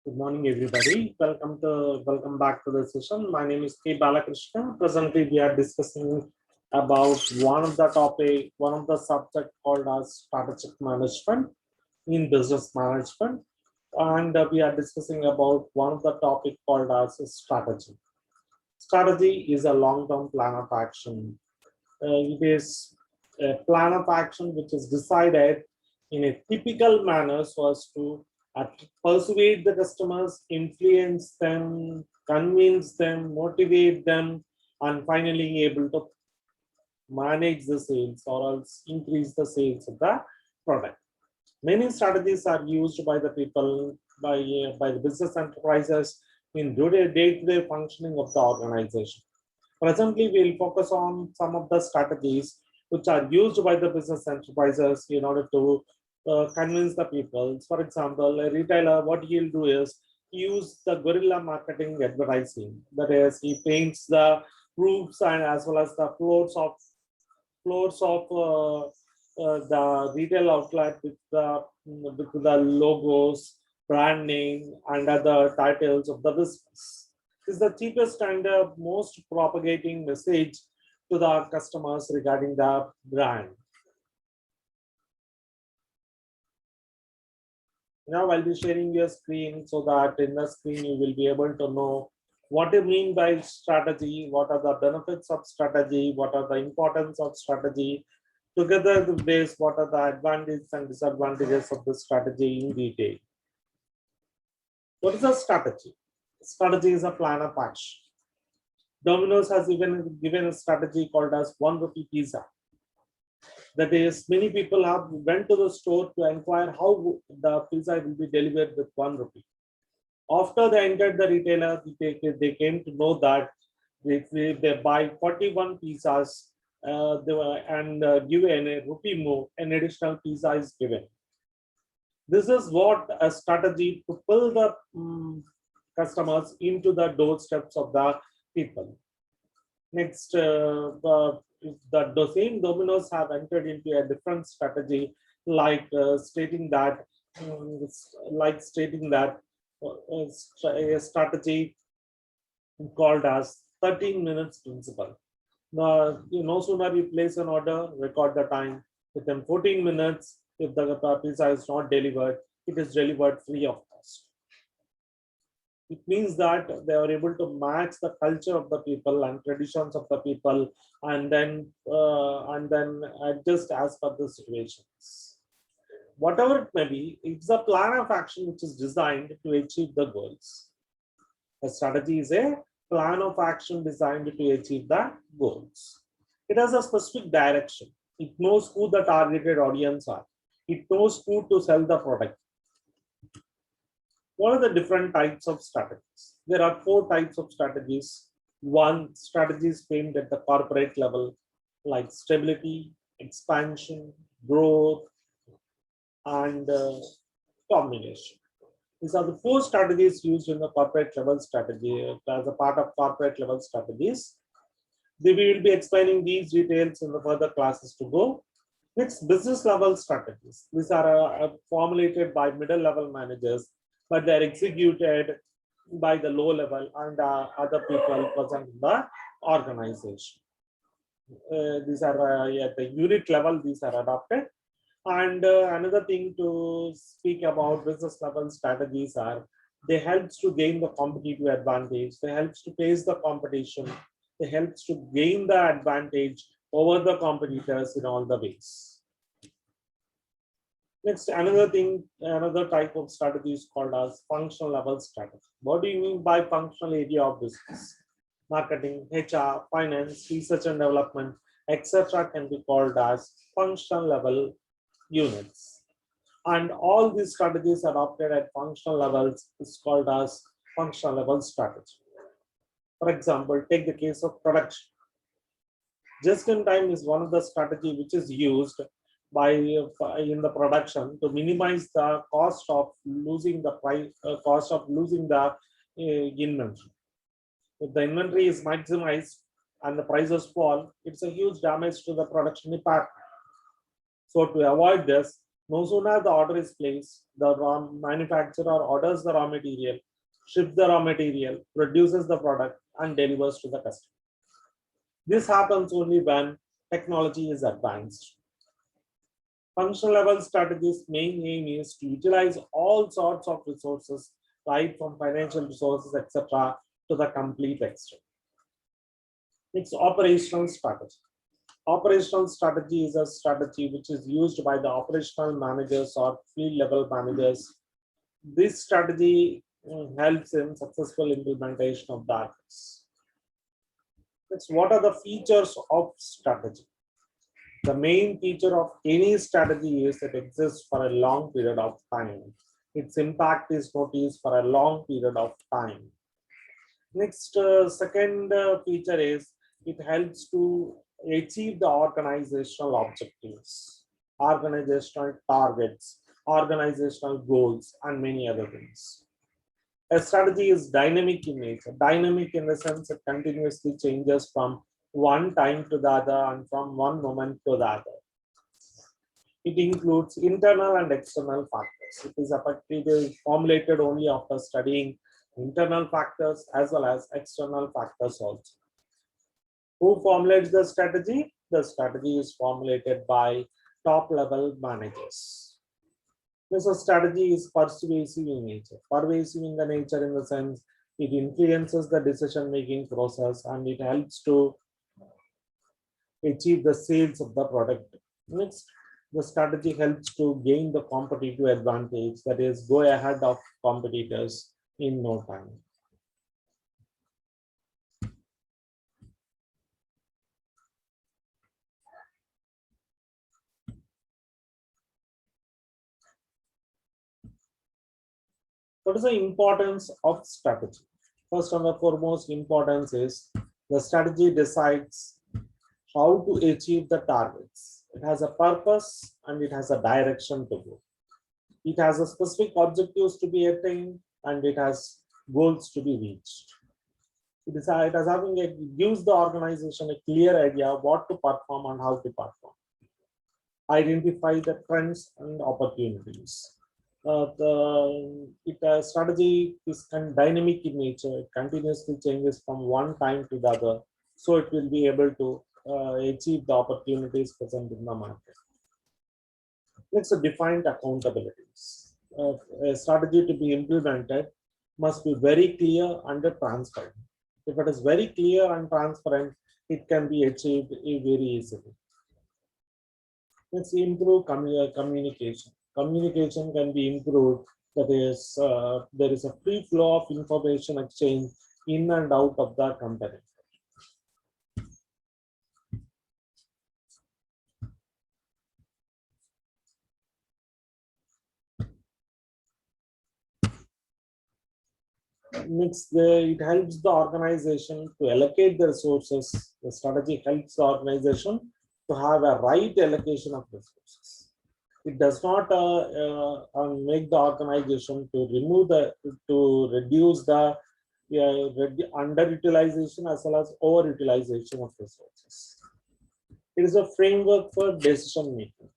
Good morning, everybody. Welcome back to the session. My name is K. Balakrishna. Presently, we are discussing about one of the subject called as strategic management in business management, and we are discussing about one of the topic called as strategy. Strategy is a long-term plan of action. It is a plan of action which is decided in a typical manner so as to persuade the customers, influence them, convince them, motivate them, and finally able to manage the sales or else increase the sales of the product. Many strategies are used by the people, by the business enterprises in day-to-day functioning of the organization. Presently, we'll focus on some of the strategies which are used by the business enterprises in order to convince the people. For example, a retailer, what he'll do is use the guerrilla marketing advertising. That is, he paints the roofs and as well as the floors of the retail outlet with the logos, brand name, and other titles of the business. This is the cheapest and most propagating message to the customers regarding the brand. Now I'll be sharing your screen so that in the screen you will be able to know what you mean by strategy, what are the benefits of strategy, what are the importance of strategy, together with this, what are the advantages and disadvantages of the strategy in detail. What is a strategy? Strategy is a plan of action. Domino's has even given a strategy called as 1 rupee pizza. That is, many people have went to the store to inquire how the pizza will be delivered with 1 rupee. After they entered the retailer, they came to know that if they buy 41 pizzas and given a rupee more, an additional pizza is given. This is what a strategy to pull the customers into the doorsteps of the people. Next, the same Domino's have entered into a different strategy, like stating that a strategy called as 13 minutes principle. No sooner you place an order, record the time. Within 14 minutes, if the pizza is not delivered, it is delivered free of cost. It means that they are able to match the culture of the people and traditions of the people, and then adjust as per the situations. Whatever it may be, it's a plan of action which is designed to achieve the goals. A strategy is a plan of action designed to achieve the goals. It has a specific direction. It knows who the targeted audience are. It knows who to sell the product. What are the different types of strategies? There are 4 types of strategies. One, strategies aimed at the corporate level, like stability, expansion, growth, and combination. These are the 4 strategies used in the corporate level strategy as a part of corporate level strategies. We will be explaining these details in the further classes to go. Next, business level strategies. These are formulated by middle level managers, but they are executed by the low level and other people present in the organization. These are at the unit level, these are adopted. And another thing to speak about business level strategies are they helps to gain the competitive advantage. They helps to face the competition. They helps to gain the advantage over the competitors in all the ways. Next, another type of strategy is called as functional level strategy. What do you mean by functional area of business? Marketing, HR, finance, research and development, etc. can be called as functional level units. And all these strategies adopted at functional levels is called as functional level strategy. For example, take the case of production. Just in time is one of the strategy which is used in the production to minimize the cost of losing the inventory. If the inventory is maximized and the prices fall, it's a huge damage to the production department. So to avoid this, No sooner the order is placed, the raw manufacturer orders the raw material, ships the raw material, produces the product, and delivers to the customer. This happens only when technology is advanced. Functional level strategies' main aim is to utilize all sorts of resources, right from financial resources, etc., to the complete extent. It's operational strategy. Operational strategy is a strategy which is used by the operational managers or field level managers. This strategy helps in successful implementation of that. Next, what are the features of strategy? The main feature of any strategy is it exists for a long period of time. Its impact is noticed for a long period of time. Next, second feature is it helps to achieve the organizational objectives, organizational targets, organizational goals, and many other things. A strategy is dynamic in nature. Dynamic in the sense it continuously changes from one time to the other and from one moment to the other. It includes internal and external factors. It is effectively formulated only after studying internal factors as well as external factors also. Who formulates the strategy? The strategy is formulated by top level managers. So strategy is persuasive in nature. Pervasive in the nature in the sense it influences the decision making process and it helps to achieve the sales of the product. Next, the strategy helps to gain the competitive advantage, that is, go ahead of competitors in no time. What is the importance of strategy? First and the foremost importance is the strategy decides how to achieve the targets. It has a purpose and it has a direction to go. It has a specific objectives to be attained and it has goals to be reached. It gives the organization a clear idea of what to perform and how to perform. Identify the trends and opportunities. The strategy is dynamic in nature. It continuously changes from one time to the other, so it will be able to achieve the opportunities present in the market. Next, defined accountabilities. A strategy to be implemented must be very clear and transparent. If it is very clear and transparent, it can be achieved very easily. Let's improve communication. Communication can be improved. That is, there is a free flow of information exchange in and out of the company. Next, it helps the organization to allocate the resources. The strategy helps the organization to have a right allocation of resources. It does not make the organization to reduce the underutilization as well as overutilization of resources. It is a framework for decision making.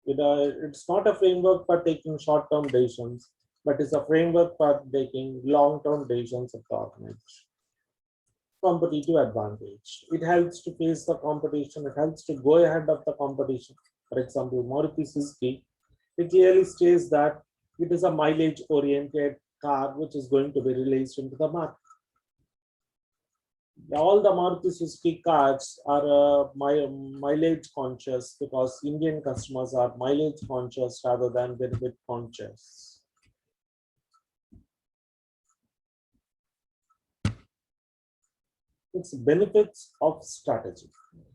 It's not a framework for taking short-term decisions, but it's a framework for taking long-term decisions of the organization. Competitive advantage. It helps to face the competition. It helps to go ahead of the competition. For example, Maruti Suzuki, it clearly states that it is a mileage-oriented car which is going to be released into the market. All the Maruti Suzuki cars are mileage conscious because Indian customers are mileage conscious rather than benefit conscious. Its benefits of strategy.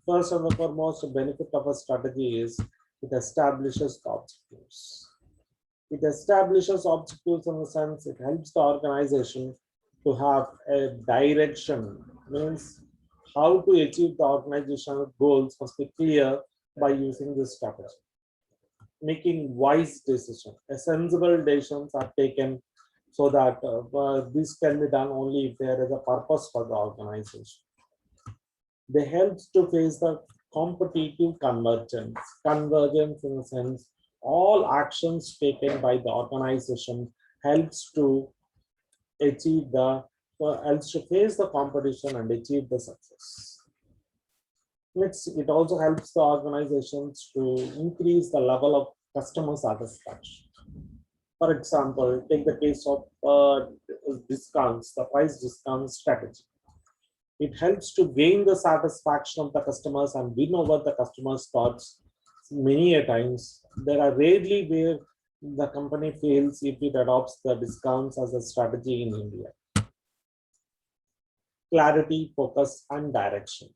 First and foremost benefit of a strategy is it establishes the objectives. It establishes objectives in the sense it helps the organization to have a direction, means how to achieve the organizational goals must be clear by using this strategy. Making wise decisions, sensible decisions are taken so that this can be done only if there is a purpose for the organization. They help to face the competitive convergence. Convergence in the sense all actions taken by the organization helps to achieve the helps to face the competition and achieve the success. Next, it also helps the organizations to increase the level of customer satisfaction. For example, take the case of discounts, the price discount strategy. It helps to gain the satisfaction of the customers and win over the customers' thoughts. Many a times, there are rarely where the company fails if it adopts the discounts as a strategy in India. Clarity, focus, and direction.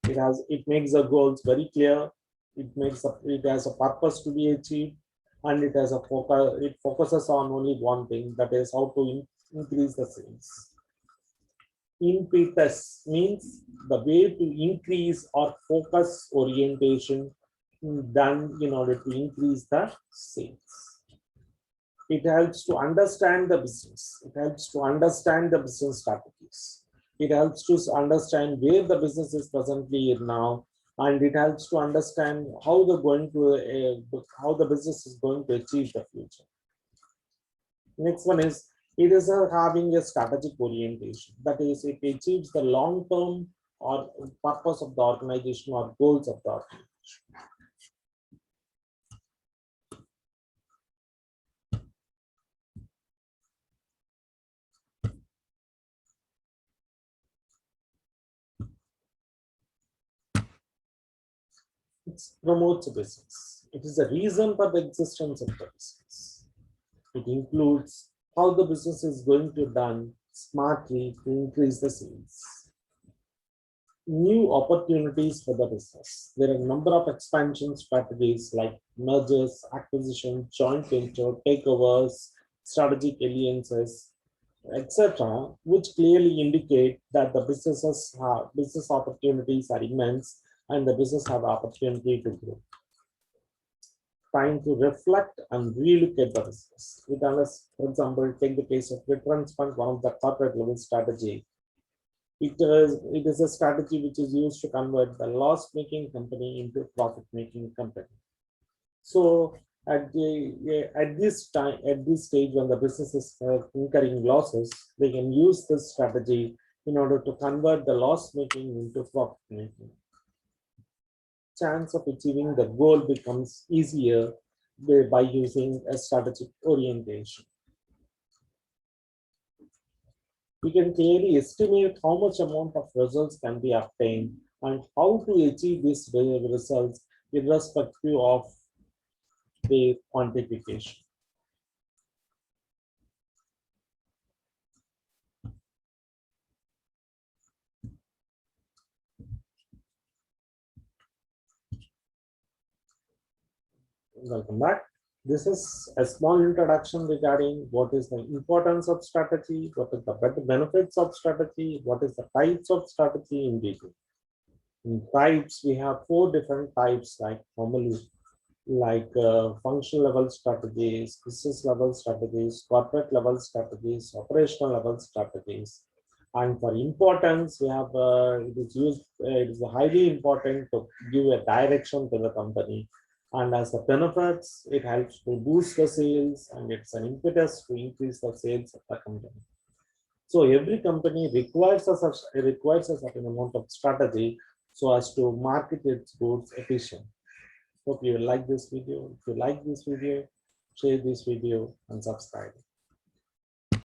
It makes the goals very clear. It has a purpose to be achieved, and it has a focus. It focuses on only one thing, that is how to increase the sales. Impetus means the way to increase or focus orientation done in order to increase the sales. It helps to understand the business. It helps to understand the business strategies. It helps to understand where the business is presently now, and it helps to understand how how the business is going to achieve the future. Next one is, it is having a strategic orientation. That is, it achieves the long-term or purpose of the organization or goals of the organization. It promotes a business. It is a reason for the existence of the business. It includes how the business is going to done smartly to increase the sales. New opportunities for the business. There are a number of expansion strategies like mergers, acquisition, joint venture, takeovers, strategic alliances, etc., which clearly indicate that the business opportunities are immense and the business have opportunity to grow. Time to reflect and relook at the business. For example, take the case of returns fund, one of the corporate level strategy. It is a strategy which is used to convert the loss-making company into profit-making company. So at this stage when the business is incurring losses, they can use this strategy in order to convert the loss-making into profit-making. Chance of achieving the goal becomes easier by using a strategic orientation. We can clearly estimate how much amount of results can be obtained and how to achieve these results irrespective of the quantification. Welcome back. This is a small introduction regarding what is the importance of strategy, what is the benefits of strategy, what is the types of strategy in detail. In types, we have 4 different types, like formally, like functional level strategies, business level strategies, corporate level strategies, operational level strategies. And for importance, we have it is highly important to give a direction to the company. And as the benefits, it helps to boost the sales and it's an impetus to increase the sales of the company. So every company requires a certain amount of strategy so as to market its goods efficiently. Hope you will like this video. If you like this video, share this video and subscribe.